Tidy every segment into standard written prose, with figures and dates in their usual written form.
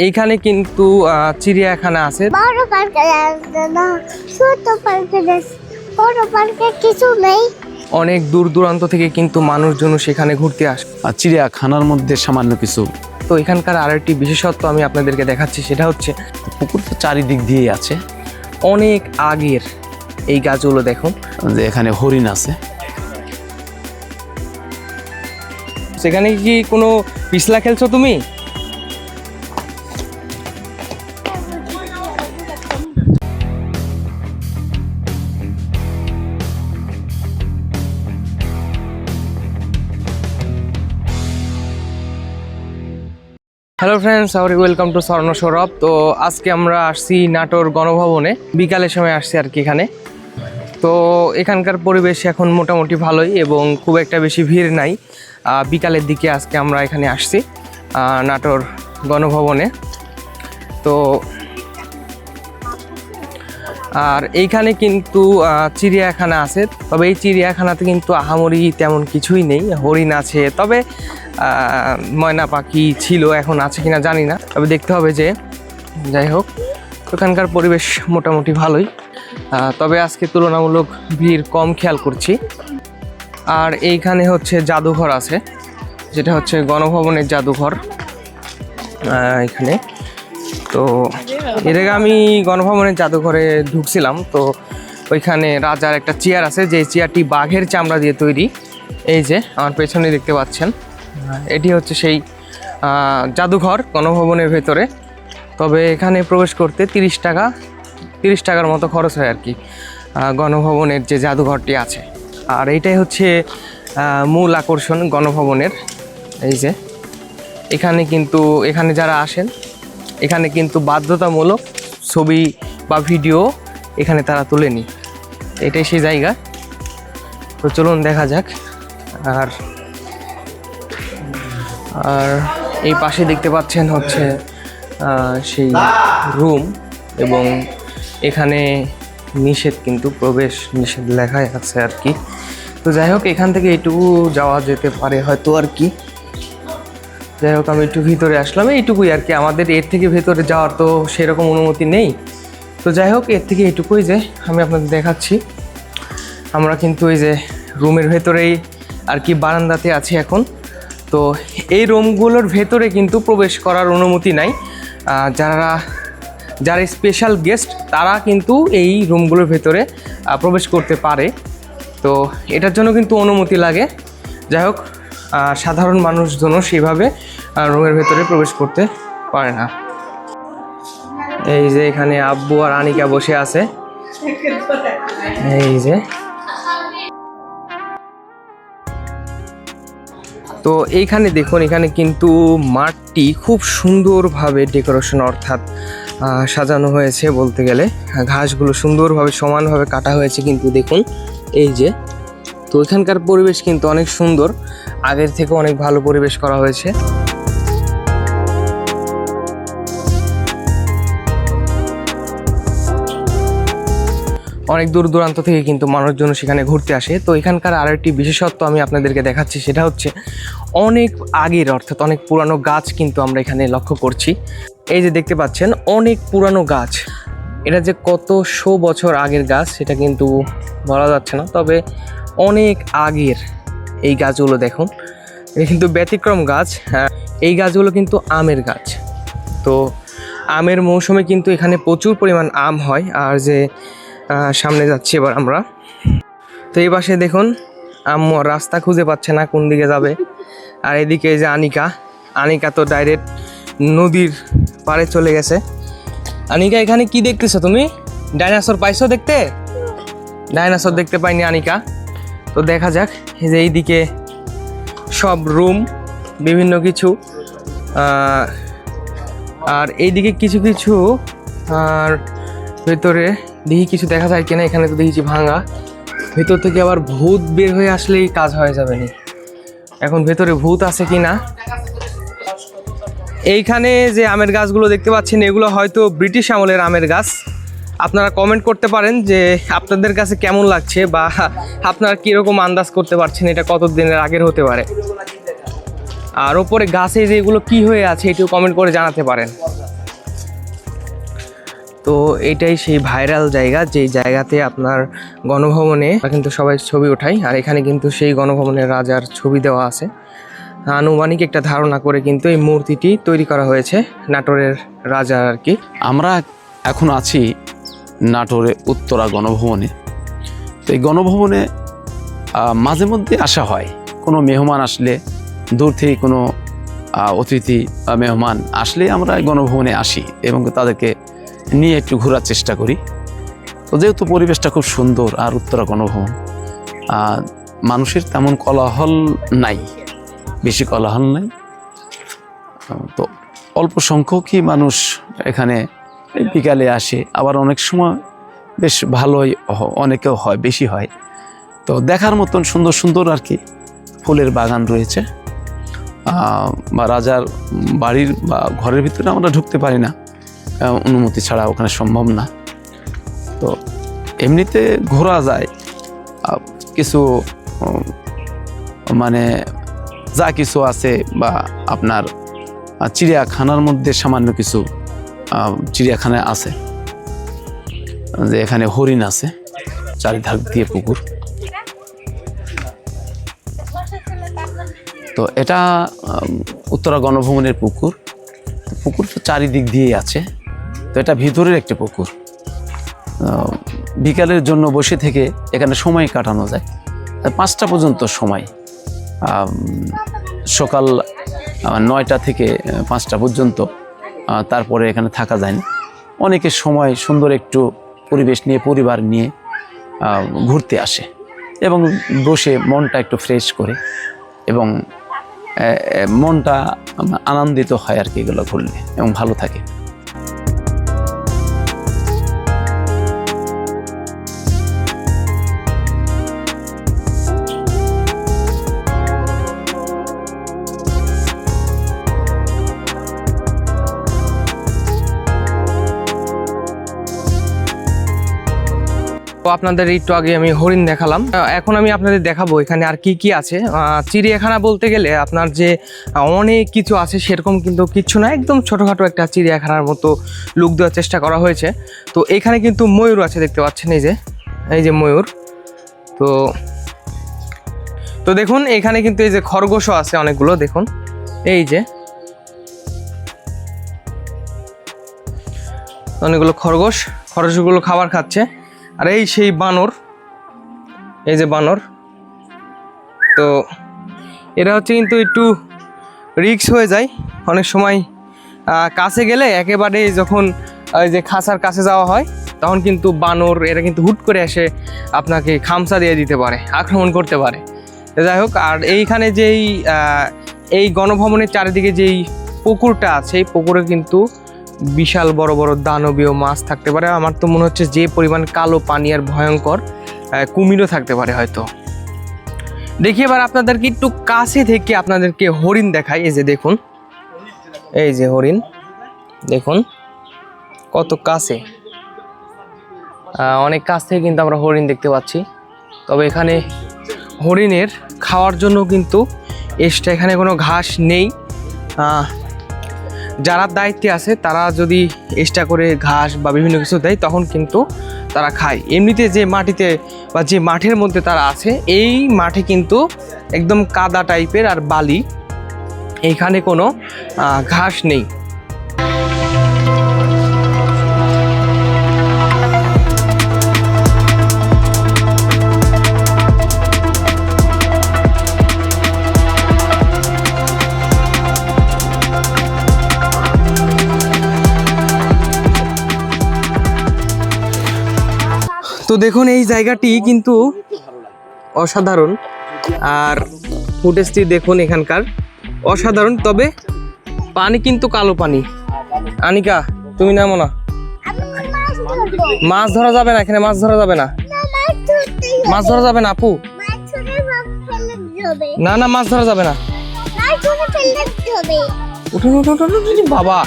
এইখানে কিন্তু চিড়িয়াখানা আছে। বড় পার্কে না, ছোট পার্কে বড় পার্কে কিছু নেই। অনেক দূর দূরান্ত থেকে কিন্তু মানুষজন সেখানে ঘুরতে আসে। আর চিড়িয়াখানার মধ্যে সামান্য কিছু। তো এখানকার আরেকটি বিশেষত্ব আমি আপনাদেরকে দেখাচ্ছি, সেটা হচ্ছে পুকুরটা চারিদিক দিয়েই আছে। অনেক আগের এই গাছগুলো দেখুন, যে এখানে হরিণ আছে। সেখানে কি কোনো পিছলা খেলছো তুমি? হ্যালো ফ্রেন্ডস, ওয়েলকাম টু স্বর্ণ সৌরভ। তো আজকে আমরা আসছি নাটোর গণভবনে, বিকালের সময় আসছি আর কি এখানে। তো এখানকার পরিবেশ এখন মোটামুটি ভালোই এবং খুব একটা বেশি ভিড় নাই। বিকালের দিকে আজকে আমরা এখানে আসছি নাটোর গণভবনে। তো আর এইখানে কিন্তু চিড়িয়াখানা আছে, তবে এই চিড়িয়াখানাতে কিন্তু আহামরি তেমন কিছুই নেই। হরিণ আছে, তবে ময়না পাখি ছিল, এখন আছে কিনা জানি না, তবে দেখতে হবে। যে যাই হোক, ওখানকার পরিবেশ মোটামুটি ভালোই, তবে আজকে তুলনামূলক ভিড় কম খেয়াল করছি। আর এইখানে হচ্ছে জাদুঘর আছে, যেটা হচ্ছে গণভবনের জাদুঘর এখানে। তো এর আগে আমি গণভবনের জাদুঘরে ঢুকছিলাম, তো ওইখানে রাজার একটা চেয়ার আছে, যে চেয়ারটি বাঘের চামড়া দিয়ে তৈরি। এই যে আমার পেছনে দেখতে পাচ্ছেন, এটি হচ্ছে সেই জাদুঘর গণভবনের ভেতরে। তবে এখানে প্রবেশ করতে 30 টাকার মতো খরচ হয় আর কি, গণভবনের যে জাদুঘরটি আছে। আর এইটাই হচ্ছে মূল আকর্ষণ গণভবনের। এই যে এখানে যারা আসেন, এখানে কিন্তু বাধ্যতামূলক ছবি বা ভিডিও এখানে তারা তুলেনি, এটাই সেই জায়গা। তো চলুন দেখা যাক। আর এই পাশে দেখতে পাচ্ছেন হচ্ছে সেই রুম, এবং এখানে নিষেধ, কিন্তু প্রবেশ নিষেধ লেখাই আছে আর কি। তো যাই হোক, এখান থেকে এইটুকু যাওয়া যেতে পারে হয়তো আর কি। যাই হোক, আমি একটু ভিতরে আসলাম, এইটুকুই আর কি। আমাদের এর থেকে ভেতরে যাওয়ার তো সেরকম অনুমতি নেই। তো যাই হোক, এর থেকে এইটুকুই যে আমি আপনাদের দেখাচ্ছি। আমরা কিন্তু এই যে রুমের ভেতরেই আর কি বারান্দাতে আছি এখন। তো এই রুমগুলোর ভেতরে কিন্তু প্রবেশ করার অনুমতি নাই। যারা স্পেশাল গেস্ট তারা কিন্তু এই রুমগুলোর ভেতরে প্রবেশ করতে পারে। তো এটার জন্য কিন্তু অনুমতি লাগে। যাই হোক, সাধারণ মানুষজন সেইভাবে রুমের ভেতরে প্রবেশ করতে পারে না। এই যে এখানে আব্বু আর আনিকা বসে আছে, এই যে। তো এইখানে দেখুন, এখানে কিন্তু মাঠটি খুব সুন্দরভাবে ডেকোরেশন অর্থাৎ সাজানো হয়েছে বলতে গেলে। ঘাসগুলো সুন্দরভাবে সমানভাবে কাটা হয়েছে কিন্তু দেখুন, এই যে। তো এখানকার পরিবেশ কিন্তু অনেক সুন্দর, আগের থেকে অনেক ভালো পরিবেশ করা হয়েছে। অনেক দূর দূরান্ত থেকে কিন্তু মানুষজন সেখানে ঘুরতে আসে। তো এখানকার আরেকটি বিশেষত্ব আমি আপনাদেরকে দেখাচ্ছি, সেটা হচ্ছে অনেক আগের অর্থাৎ অনেক পুরানো গাছ কিন্তু আমরা এখানে লক্ষ্য করছি। এই যে দেখতে পাচ্ছেন, অনেক পুরানো গাছ। এটা যে কত শো বছর আগের গাছ সেটা কিন্তু বলা যাচ্ছে না, তবে অনেক আগের এই গাছগুলো দেখুন। এটা কিন্তু ব্যতিক্রম গাছ। এই গাছগুলো কিন্তু আমের গাছ। তো আমের মৌসুমে কিন্তু এখানে প্রচুর পরিমাণ আম হয়। আর যে সামনে যাচ্ছি এবার আমরা, তো এই পাশে দেখুন আম্মু রাস্তা খুঁজে পাচ্ছে না কোন দিকে যাবে। আর এদিকে যে আনিকা তো ডাইরেক্ট নদীর পাড়ে চলে গেছে। আনিকা, এখানে কি দেখতেছো তুমি? ডাইনোসর পাইছো দেখতে? ডাইনোসর দেখতে পাইনি আনিকা। তো দেখা যাক। এই যে এইদিকে সব রুম, বিভিন্ন কিছু, আর এইদিকে কিছু কিছু, আর ভেতরে দেখি কিছু দেখা যায় কিনা। এখানে তো দেখেছি ভাঙা, ভেতর থেকে আবার ভূত বের হয়ে আসলেই কাজ হয়ে যাবে না। এখন ভেতরে ভূত আছে কিনা। এইখানে যে আমের গাছগুলো দেখতে পাচ্ছেন, এগুলো হয়তো ব্রিটিশ আমলের আমের গাছ। আপনারা কমেন্ট করতে পারেন যে আপনাদের কাছে কেমন লাগছে, বা আপনারা কীরকম আন্দাজ করতে পারছেন এটা কত দিনের আগের হতে পারে। আর ওপরে গাছে যেগুলো কি হয়ে আছে এটিও কমেন্ট করে জানাতে পারেন। তো এটাই সেই ভাইরাল জায়গা, যেই জায়গাতে আপনার গণভবনে কিন্তু সবাই ছবি ওঠায়। আর এখানে কিন্তু সেই গণভবনের রাজার ছবি দেওয়া আছে। আনুমানিক একটা ধারণা করে কিন্তু এই মূর্তিটি তৈরি করা হয়েছে নাটোরের রাজার আর কি। আমরা এখন আছি নাটোরে উত্তরা গণভবনে। তো এই গণভবনে মাঝে মধ্যে আসা হয়। কোনো মেহমান আসলে, দূর থেকে কোনো অতিথি বা মেহমান আসলে আমরা এই গণভবনে আসি এবং তাদেরকে নিয়ে একটু ঘোরার চেষ্টা করি। তো যেহেতু পরিবেশটা খুব সুন্দর আর উত্তরা গণভবন, মানুষের তেমন কোলাহল নাই, বেশি কোলাহল নাই। তো অল্প সংখ্যকই মানুষ এখানে বিকালে আসে, আবার অনেক সময় বেশ ভালোই অনেকেও হয়, বেশি হয়। তো দেখার মতন সুন্দর সুন্দর আর কি ফুলের বাগান রয়েছে। বা রাজার বাড়ির বা ঘরের ভিতরে আমরা ঢুকতে পারি না, অনুমতি ছাড়া ওখানে সম্ভব না। তো এমনিতে ঘোরা যায়, কিছু মানে যা কিছু আছে, বা আপনার চিড়িয়াখানার মধ্যে সামান্য কিছু চিড়িয়াখানা আছে, যে এখানে হরিণ আছে, চারিধার দিয়ে পুকুর। তো এটা উত্তরা গণভবনের পুকুর। পুকুর তো চারিদিক দিয়েই আছে। তো এটা ভিতরের একটা পুকুর। বিকালের জন্য বসে থেকে এখানে সময় কাটানো যায়, 5টা পর্যন্ত সময়। সকাল 9টা থেকে 5টা পর্যন্ত, তারপরে এখানে থাকা যায় না। অনেকের সময় সুন্দর একটু পরিবেশ নিয়ে, পরিবার নিয়ে ঘুরতে আসে এবং বসে মনটা একটু ফ্রেশ করে এবং মনটা আনন্দিত হয় আর কি এগুলো ঘুরলে, এবং ভালো থাকে। তো আপনাদের একটু আগে আমি হরিণ দেখালাম, এখন আমি আপনাদের দেখাবো এখানে আর কি কি আছে। চিড়িয়াখানা বলতে গেলে আপনার যে অনেক কিছু আছে সেরকম কিন্তু কিচ্ছু না, একদম ছোটোখাটো একটা চিড়িয়াখানার মতো লুক দেওয়ার চেষ্টা করা হয়েছে। তো এখানে কিন্তু ময়ূর আছে, দেখতে পাচ্ছেন এই যে ময়ূর। তো দেখুন এখানে কিন্তু এই যে খরগোশও আছে অনেকগুলো, দেখুন এই যে অনেকগুলো খরগোশগুলো খাবার খাচ্ছে। আর এই সেই বানর, এই যে বানর। তো এরা হচ্ছে কিন্তু একটু রিস্ক হয়ে যায় অনেক সময়, কাছে গেলে একেবারে যখন ওই যে খাঁচার কাছে যাওয়া হয় তখন কিন্তু বানর এরা কিন্তু হুট করে এসে আপনাকে খামচা দিয়ে দিতে পারে, আক্রমণ করতে পারে। যাই হোক, আর এইখানে যেই এই গণভবনের চারিদিকে যেই পুকুরটা আছে, এই পুকুরে কিন্তু বিশাল বড় বড় দানবীয় মাছ থাকতে পারে। আমার তো মনে হচ্ছে যে পরিমাণ কালো পানি আর ভয়ঙ্কর, কুমিরও থাকতে পারে হয়তো। দেখি এবার আপনাদেরকে একটু কাছে থেকে আপনাদেরকে হরিণ দেখাই। এই যে দেখুন, এই যে হরিণ, দেখুন কত কাছে, অনেক কাছ থেকে কিন্তু আমরা হরিণ দেখতে পাচ্ছি। তবে এখানে হরিণের খাওয়ার জন্য কিন্তু এক্সট্রা এখানে কোনো ঘাস নেই। যারা দায়িত্বে আছে তারা যদি এক্সট্রা করে ঘাস বা বিভিন্ন কিছু দেয় তখন কিন্তু তারা খায়। এমনিতে যে মাটিতে বা যে মাঠের মধ্যে তারা আছে, এই মাঠে কিন্তু একদম কাদা টাইপের আর বালি, এইখানে কোনো ঘাস নেই। তো দেখুন এই জায়গাটি কিন্তু অসাধারণ, আর ফুটেজটি দেখুন এখানকার অসাধারণ। তবে পানি কিন্তু কালো পানি। আনিকা তুমি নামো না, মাছ ধরা যাবে না এখানে, মাছ ধরা যাবে না, মাছ ধরা যাবে না আপু, না না মাছ ধরা যাবে না, উঠুন উঠুন উঠুন বাবা।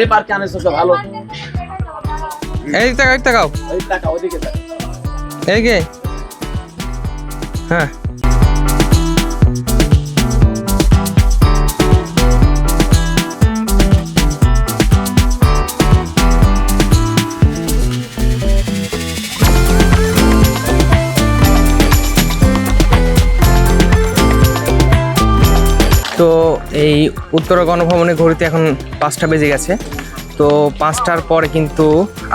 এই পার্কে আনেছো তো ভালো। এই তাকাও ওই টাকা ওদিকে এই গে, হ্যাঁ তো এই উত্তরা গণভবনে ঘড়িতে এখন 5টা বেজে গেছে। তো 5টার পরে কিন্তু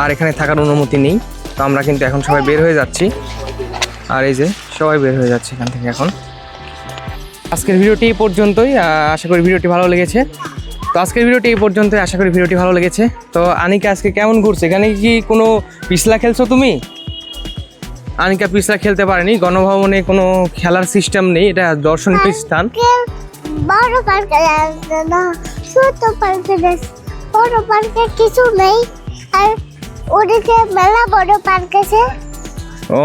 আর এখানে থাকার অনুমতি নেই। তো আমরা কিন্তু এখন সবাই বের হয়ে যাচ্ছি। আর এই যে সবাই বের হয়ে যাচ্ছে এখান থেকে এখন। আজকের ভিডিওটি এই পর্যন্তই। আশা করি ভিডিওটি ভালো লেগেছে। তো আজকের ভিডিওটি এই পর্যন্তই, আশা করি ভিডিওটি ভালো লেগেছে। তো আনিকা আজকে কেমন ঘুরছে? এখানে কি কোনো পিছলা খেলছো তুমি? আনিকা পিছলা খেলতে পারেনি। গণভবনে কোনো খেলার সিস্টেম নেই, এটা দর্শনীয় স্থান। বড় পার্কে যাচ্ছে না, ছোট পার্কে যাচ্ছে। বড় পার্কে কিছু নেই, আর ওদিকে মেলা বড় পার্ক আছে। ও,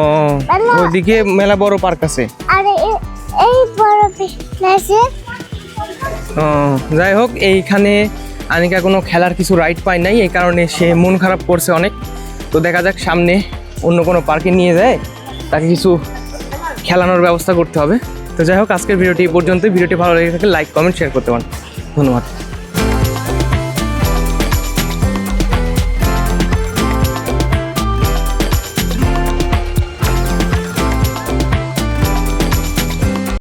ওদিকে মেলা বড় পার্ক আছে। আর এই বড় আছে। ও, যাই হোক, এইখানে আনিকা কোনো খেলার কিছু রাইড পায় নাই, এই কারণে সে মন খারাপ করছে অনেক। তো দেখা যাক সামনে অন্য কোনো পার্কে নিয়ে যায়, তাকে কিছু খেলানোর ব্যবস্থা করতে হবে। তো যাই হোক, আজকের ভিডিওটি এই পর্যন্তই। ভিডিওটি ভালো লেগে থাকলে লাইক, কমেন্ট, শেয়ার করতে পারেন। ধন্যবাদ।